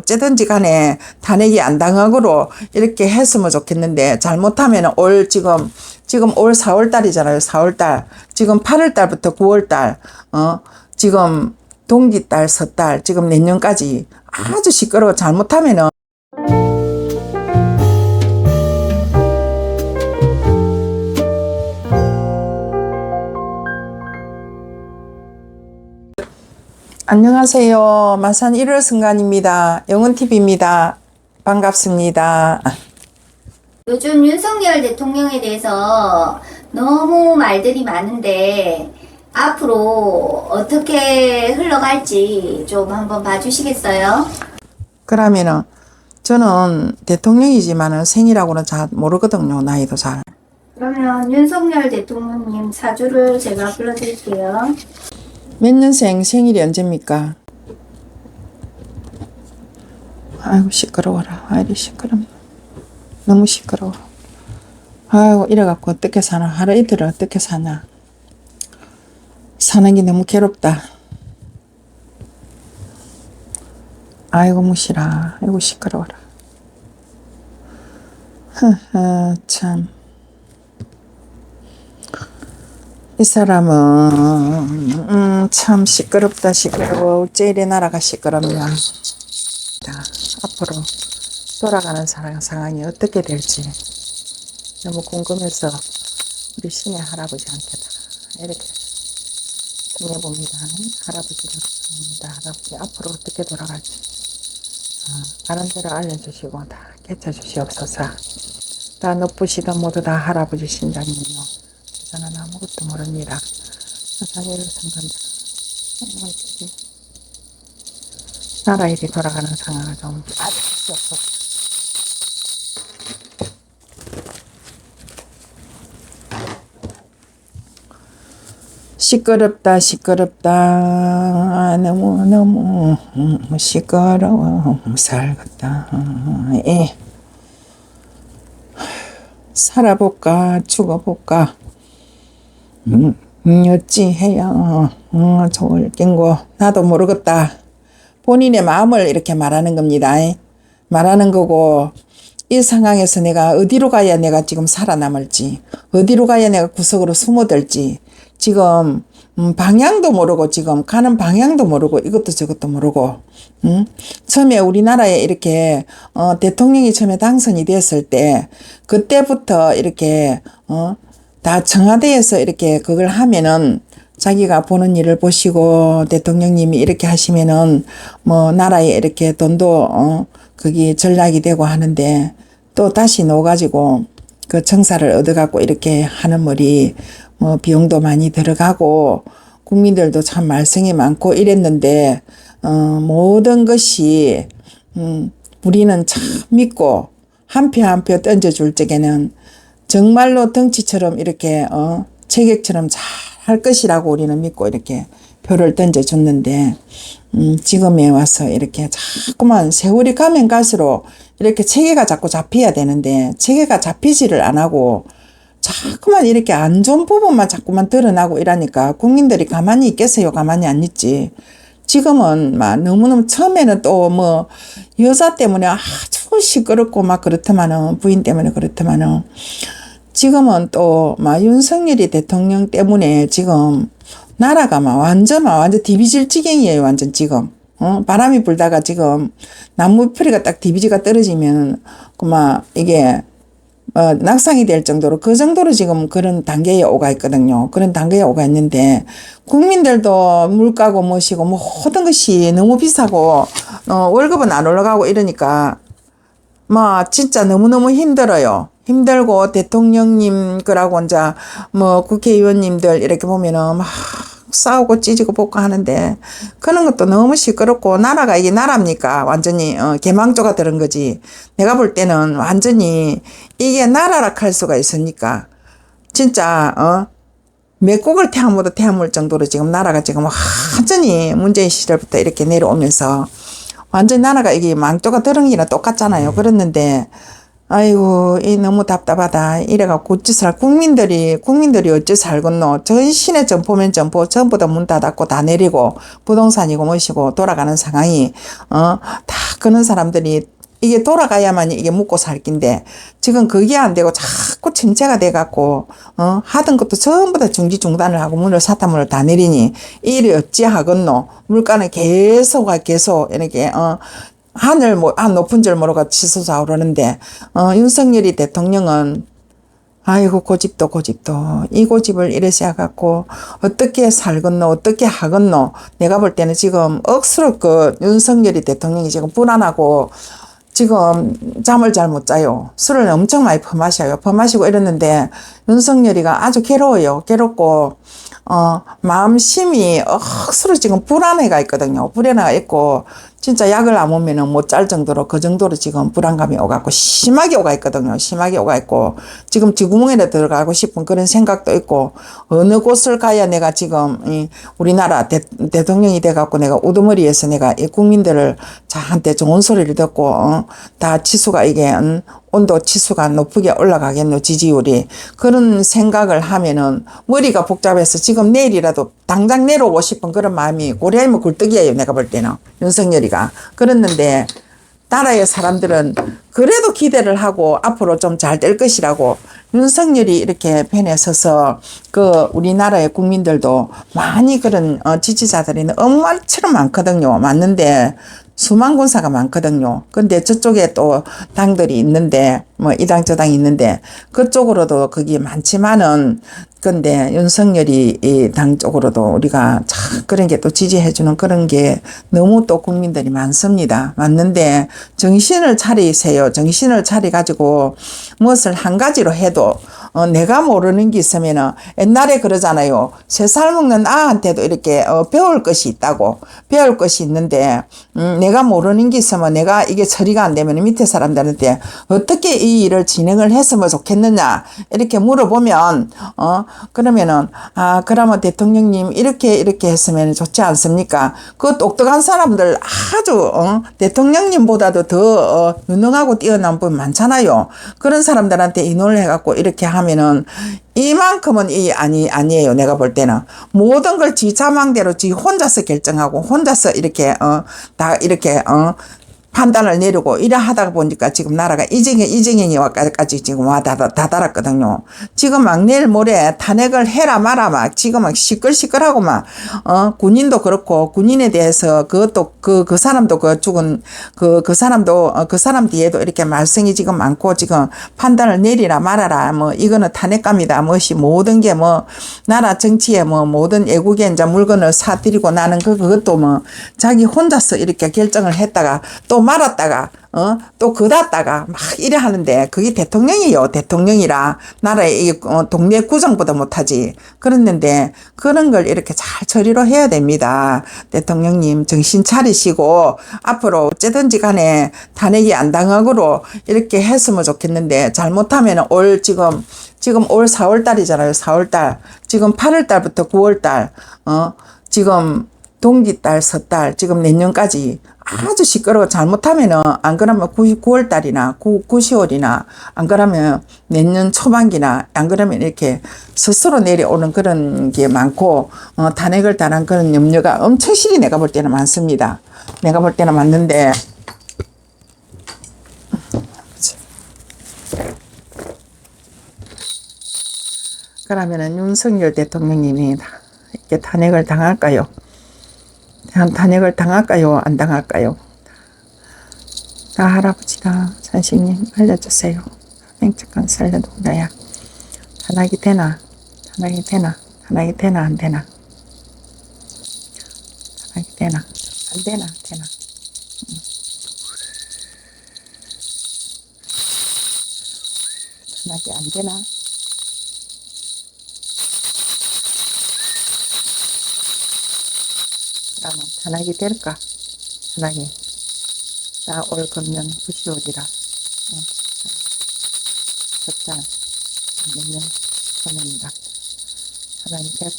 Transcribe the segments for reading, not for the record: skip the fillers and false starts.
어쨌든지 간에 탄핵이 안 당하고로 이렇게 했으면 좋겠는데, 잘못하면 지금 올 4월 달이잖아요. 4월 달. 지금 8월 달부터 9월 달, 지금 동기 달, 섣달, 지금 내년까지 아주 시끄러워. 잘못하면은 안녕하세요. 마산 1월 승관입니다. 영은TV입니다. 반갑습니다. 요즘 윤석열 대통령에 대해서 너무 말들이 많은데 앞으로 어떻게 흘러갈지 좀 한번 봐주시겠어요? 그러면은 저는 대통령이지만은 생이라고는 잘 모르거든요. 나이도 잘. 그러면 윤석열 대통령님 사주를 제가 불러드릴게요. 몇 년생, 생일이 언제입니까? 아이고 시끄러워라. 아이고 시끄럽네. 너무 시끄러워. 아이고 이래갖고 어떻게 사나. 하루 이틀을 어떻게 사나. 사는 게 너무 괴롭다. 아이고 무시라. 아이고 시끄러워라. 참. 이 사람은 참 시끄럽다. 시끄러워. 어째 이래 나라가 시끄럽냐. 앞으로 돌아가는 상황이 어떻게 될지 너무 궁금해서 우리 신의 할아버지한테다 이렇게 정해봅니다. 할아버지를 봅니다. 할아버지 앞으로 어떻게 돌아갈지 아는 대로 알려주시고 다 깨쳐주시옵소서. 다 높으시던 모두 다 할아버지 신장이요. 저는 아무것도 모릅니다. 세상에 상관다. 나라 일이 돌아가는 상황을 좀 봐주시옵소서. 시끄럽다. 너무 시끄러워. 살겠다. 살아볼까 죽어볼까. 어찌 해야 좋을 낀고 나도 모르겠다. 본인의 마음을 이렇게 말하는 겁니다. 말하는 거고, 이 상황에서 내가 어디로 가야 내가 지금 살아남을지, 어디로 가야 내가 구석으로 숨어들지, 지금 방향도 모르고, 지금 가는 방향도 모르고, 이것도 저것도 모르고, 처음에 우리나라에 이렇게 대통령이 처음에 당선이 됐을 때 그때부터 이렇게 다 청와대에서 이렇게 그걸 하면은 자기가 보는 일을 보시고 대통령님이 이렇게 하시면은 뭐 나라에 이렇게 돈도 거기 전락이 되고 하는데, 또 다시 넣어가지고 그 청사를 얻어갖고 이렇게 하는 머리 뭐 비용도 많이 들어가고 국민들도 참 말썽이 많고 이랬는데, 모든 것이 우리는 참 믿고 한 표 한 표 던져줄 적에는 정말로 덩치처럼 이렇게 체격처럼 잘 할 것이라고 우리는 믿고 이렇게 표를 던져줬는데, 지금에 와서 이렇게 자꾸만 세월이 가면 갈수록 이렇게 체계가 자꾸 잡혀야 되는데 체계가 잡히지를 안 하고 자꾸만 이렇게 안 좋은 부분만 자꾸만 드러나고 이러니까 국민들이 가만히 있겠어요? 가만히 안 있지. 지금은 막 너무너무 처음에는 또 뭐 여자 때문에 아주 시끄럽고 막 그렇더만은, 부인 때문에 그렇더만은, 지금은 또 막 윤석열이 대통령 때문에 지금 나라가 막 완전 디비질 지경이에요. 완전 지금. 바람이 불다가 지금 나무 뿌리가 딱 디비지가 떨어지면 그막 이게 낙상이 될 정도로, 그 정도로 지금 그런 단계에 오가 있거든요. 그런 단계에 오가 있는데 국민들도 물가고 뭐시고 모든 것이 너무 비싸고 월급은 안 올라가고 이러니까 뭐 진짜 너무너무 힘들어요. 힘들고 대통령님 거라고 이제 뭐 국회의원님들 이렇게 보면은 막 싸우고 찢고 볶고 하는데, 그런 것도 너무 시끄럽고, 나라가 이게 나라입니까? 완전히 개망조가 들은 거지. 내가 볼 때는 완전히 이게 나라라 할 수가 있으니까 진짜 맥국을 태워물 정도로 지금 나라가 지금 완전히 문재인 시절부터 이렇게 내려오면서 완전히 나라가 이게 망조가 들은 기랑 똑같잖아요. 그랬는데 아이고, 이 너무 답답하다. 이래갖고 국민들이 어찌 살겠노. 전신에 점포면 점포 전부 다 문 닫았고 다 내리고 부동산이고 뭐시고 돌아가는 상황이, 다 그런 사람들이 이게 돌아가야만 이게 먹고 살 낀데 지금 그게 안 되고 자꾸 침체가 돼갖고, 하던 것도 전부 다 중지 중단을 하고 사타문을 다 내리니 이 일이 어찌 하겠노. 물가는 계속 이렇게, 높은 줄 모르고 치솟아 오르는데, 윤석열이 대통령은, 아이고, 고집도. 이 고집을 이래 시작갖고, 어떻게 살겠노, 어떻게 하겠노. 내가 볼 때는 지금 억수로 윤석열이 대통령이 지금 불안하고, 지금 잠을 잘 못 자요. 술을 엄청 많이 퍼마셔요. 퍼마시고 이랬는데, 윤석열이가 아주 괴로워요. 괴롭고, 마음심이 억수로 지금 불안해가 있거든요. 불안해가 있고, 진짜 약을 안 먹으면 못 잘 정도로 그 정도로 지금 불안감이 오갖고 심하게 오가 있거든요. 심하게 오가 있고 지금 쥐구멍에 들어가고 싶은 그런 생각도 있고 어느 곳을 가야 내가 지금 우리나라 대통령이 돼갖고 내가 우두머리에서 내가 이 국민들을 저한테 좋은 소리를 듣고 다 지수가 이게 온도 지수가 높게 올라가겠노 지지율이 그런 생각을 하면은 머리가 복잡해서 지금 내일이라도 당장 내려오고 싶은 그런 마음이 고래이면 굴뚝이에요. 내가 볼 때는 윤석열이가 그랬는데 나라의 사람들은 그래도 기대를 하고 앞으로 좀 잘 될 것이라고 윤석열이 이렇게 편에 서서 우리나라의 국민들도 많이 그런 지지자들이 엄마처럼 많거든요. 많는데 수만 군사가 많거든요. 근데 저쪽에 또 당들이 있는데, 이 당 저 당이 있는데, 그쪽으로도 그게 많지만은, 근데 윤석열이 이 당 쪽으로도 우리가 참 그런 게 또 지지해주는 그런 게 너무 또 국민들이 많습니다. 맞는데, 정신을 차리세요. 정신을 차려가지고 무엇을 한 가지로 해도, 내가 모르는 게 있으면은 옛날에 그러잖아요. 3살 먹는 아한테도 이렇게 배울 것이 있다고. 배울 것이 있는데, 내가 모르는 게 있으면 내가 이게 처리가 안 되면 밑에 사람들한테 어떻게 이 일을 진행을 했으면 좋겠느냐 이렇게 물어보면 그러면은 그러면 대통령님 이렇게 했으면 좋지 않습니까? 그 똑똑한 사람들 아주 대통령님보다도 더 유능하고 뛰어난 분 많잖아요. 그런 사람들한테 인원을 해갖고 이렇게 하면은 이만큼은 아니에요. 내가 볼 때는. 모든 걸 지 자망대로 지 혼자서 결정하고, 혼자서 이렇게, 다 이렇게, 판단을 내리고 이래 하다 보니까 지금 나라가 이정현이 와까지 지금 다다랐거든요. 지금 막 내일 모레 탄핵을 해라 마라 막 지금 막 시끌시끌하고 막 군인도 그렇고 군인에 대해서 그것도 그 사람도 죽은 그 사람도 그 사람 뒤에도 이렇게 말썽이 지금 많고 지금 판단을 내리라 말아라 이거는 탄핵감이다 모든 게 나라 정치에 모든 애국의 이제 물건을 사들이고 나는 그것도 자기 혼자서 이렇게 결정을 했다가 또 말았다가 또 그다다가 막 이래 하는데 그게 대통령이요. 대통령이라 나라의 동네 구정보다 못하지. 그랬는데 그런 걸 이렇게 잘 처리로 해야 됩니다. 대통령님 정신 차리시고 앞으로 어쨌든지 간에 탄핵이 안 당하고로 이렇게 했으면 좋겠는데 잘못하면 지금 올 4월 달이잖아요. 4월 달. 지금 8월 달부터 9월 달. 지금 동기달, 섣달, 지금 내년까지 아주 시끄러워. 잘못하면은, 안 그러면 9월 달이나 10월이나, 안 그러면 내년 초반기나, 안 그러면 이렇게 스스로 내려오는 그런 게 많고, 탄핵을 당한 그런 염려가 엄청 실이 내가 볼 때는 많습니다. 내가 볼 때는 맞는데, 그러면은 윤석열 대통령님이 이렇게 탄핵을 당할까요? 탄핵을 당할까요? 안 당할까요? 다 할아버지다. 선생님 알려주세요. 맹측한 살려놓나야. 탄핵이 되나? 탄핵이 되나? 탄핵이 되나? 안 되나? 탄핵이 되나? 안 되나? 되나? 탄핵이 안 되나? 그러면 탄핵이 될까? 탄핵이 올 금년 9월이라 적장 내년 소년이라 탄핵이 될까?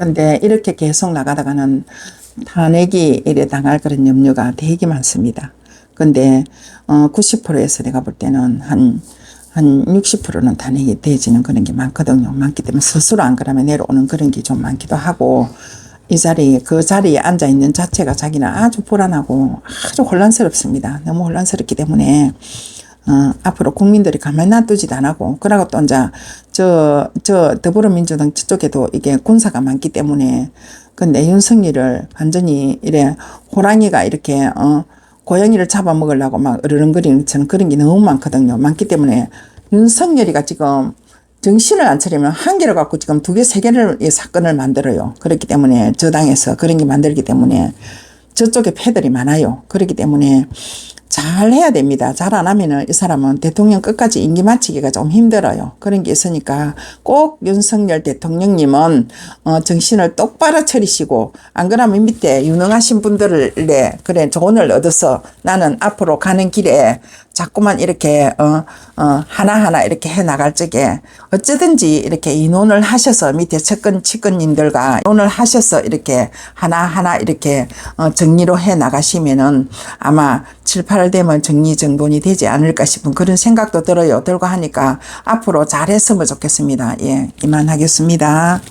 근데 이렇게 계속 나가다가는 탄핵이 이래 당할 그런 염려가 되게 많습니다. 근데 90%에서 내가 볼 때는 한 60%는 탄핵이 되지는 그런 게 많거든요. 많기 때문에 스스로 안 그러면 내려오는 그런 게 좀 많기도 하고, 그 자리에 앉아 있는 자체가 자기는 아주 불안하고 아주 혼란스럽습니다. 너무 혼란스럽기 때문에 앞으로 국민들이 가만히 놔두지도 안 하고, 그러고 또 이제 저 더불어민주당 쪽에도 이게 군사가 많기 때문에, 근데 윤석열을 완전히 이래 호랑이가 이렇게 고양이를 잡아먹으려고 막 으르렁거리는 것처럼 그런 게 너무 많거든요. 많기 때문에 윤석열이가 지금 정신을 안 차리면 한 개를 갖고 지금 두 개, 세 개를 이 사건을 만들어요. 그렇기 때문에 저 당에서 그런 게 만들기 때문에 저쪽에 패들이 많아요. 그렇기 때문에 잘 해야 됩니다. 잘 안 하면은 이 사람은 대통령 끝까지 임기 마치기가 좀 힘들어요. 그런 게 있으니까 꼭 윤석열 대통령님은 정신을 똑바로 차리시고, 안 그러면 밑에 유능하신 분들을 그래 조언을 얻어서 나는 앞으로 가는 길에 자꾸만 이렇게 하나하나 이렇게 해 나갈 적에 어쩌든지 이렇게 인원을 하셔서 밑에 측근님들과 인원을 하셔서 이렇게 하나하나 이렇게 정리로 해 나가시면은 아마 7, 8월 되면 정리정돈이 되지 않을까 싶은 그런 생각도 들어요. 들고 하니까 앞으로 잘했으면 좋겠습니다. 예, 이만하겠습니다.